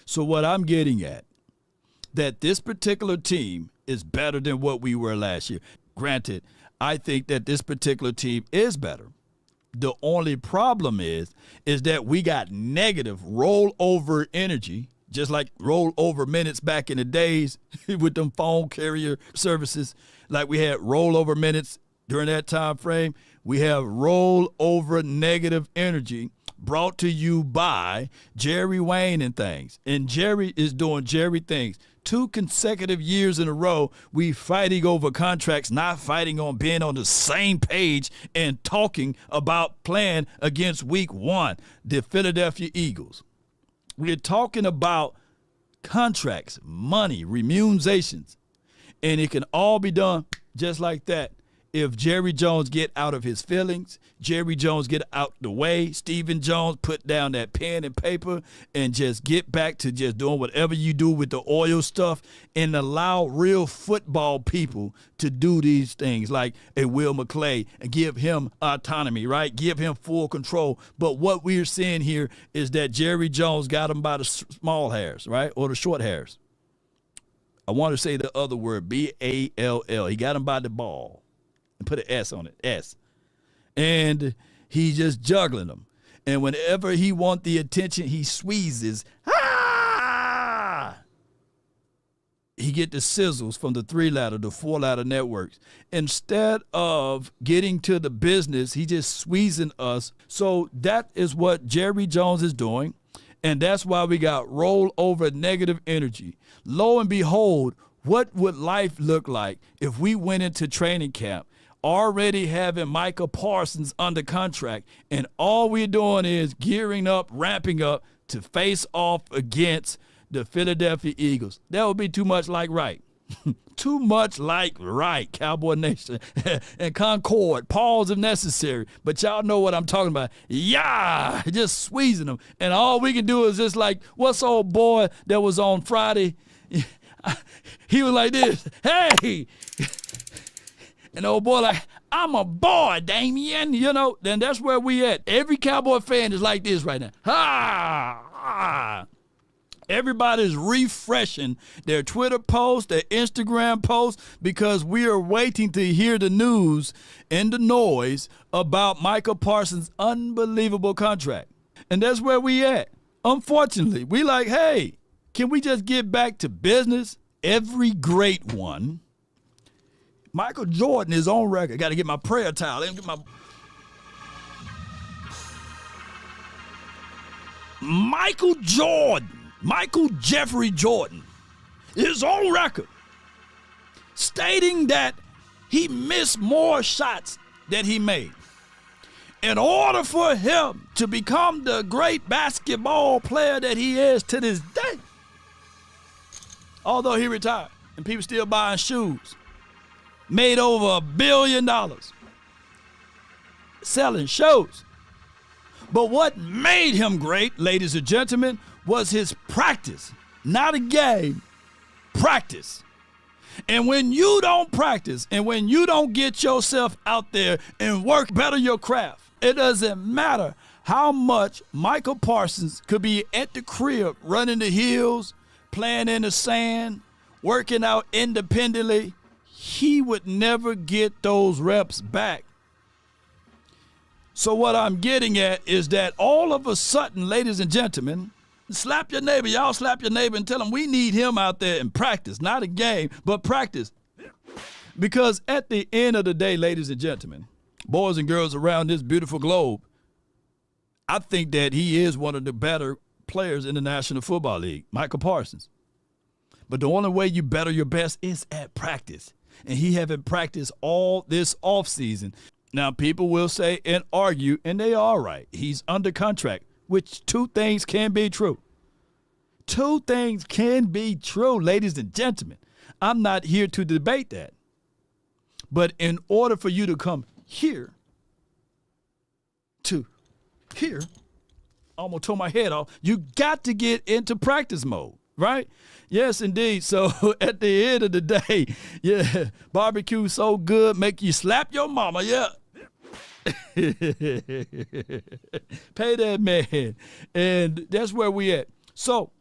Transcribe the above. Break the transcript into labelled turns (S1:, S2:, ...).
S1: So what I'm getting at, that this particular team is better than what we were last year. Granted, I think that this particular team is better. The only problem is that we got negative rollover energy, just like rollover minutes back in the days with them phone carrier services. Like we had rollover minutes during that time frame. We have rollover negative energy brought to you by Jerry Wayne and things. And Jerry is doing Jerry things. 2 consecutive years in a row, we fighting over contracts, not fighting on being on the same page and talking about playing against week 1, the Philadelphia Eagles. We're talking about contracts, money, remunerations, and it can all be done just like that. If Jerry Jones get out of his feelings, Jerry Jones get out the way, Stephen Jones put down that pen and paper and just get back to just doing whatever you do with the oil stuff and allow real football people to do these things like a Will McClay and give him autonomy, right? Give him full control. But what we're seeing here is that Jerry Jones got him by the small hairs, right? Or the short hairs. I want to say the other word, B-A-L-L. He got him by the ball. And put an S on it, S. And he's just juggling them. And whenever he wants the attention, he squeezes. Ah! He get the sizzles from the 3-ladder, the 4-ladder networks. Instead of getting to the business, he just squeezing us. So that is what Jerry Jones is doing. And that's why we got rollover negative energy. Lo and behold, what would life look like if we went into training camp already having Micah Parsons under contract, and all we're doing is gearing up, ramping up to face off against the Philadelphia Eagles? That would be too much like right. Too much like right, Cowboy Nation. And Concord, pause if necessary. But y'all know what I'm talking about. Yeah, just squeezing them. And all we can do is just like, what's old boy that was on Friday? He was like this, hey. And the old boy like, I'm a boy, Damien, you know. Then that's where we at. Every Cowboy fan is like this right now. Ha! Everybody's refreshing their Twitter posts, their Instagram posts, because we are waiting to hear the news and the noise about Micah Parsons' unbelievable contract. And that's where we at. Unfortunately, we like, hey, can we just get back to business? Every great one. Michael Jordan is on record. Got to get my prayer towel. Let me get my... Michael Jeffrey Jordan is on record stating that he missed more shots than he made. In order for him to become the great basketball player that he is to this day, although he retired and people still buying shoes, made over $1 billion selling shows. But what made him great, ladies and gentlemen, was his practice. Not a game, practice. And when you don't practice and when you don't get yourself out there and work better your craft, it doesn't matter how much Micah Parsons could be at the crib running the hills, playing in the sand, working out independently. He would never get those reps back. So what I'm getting at is that all of a sudden, ladies and gentlemen, slap your neighbor. Y'all slap your neighbor and tell him we need him out there in practice. Not a game, but practice. Because at the end of the day, ladies and gentlemen, boys and girls around this beautiful globe, I think that he is one of the better players in the National Football League, Micah Parsons. But the only way you better your best is at practice. And he haven't practiced all this offseason. Now, people will say and argue, and they are right. He's under contract, which 2 things can be true. 2 things can be true, ladies and gentlemen. I'm not here to debate that. But in order for you to come here to here, I almost tore my head off, you got to get into practice mode, right? Yes, indeed. So at the end of the day, yeah, barbecue so good, make you slap your mama, yeah. Pay that man. And that's where we at. So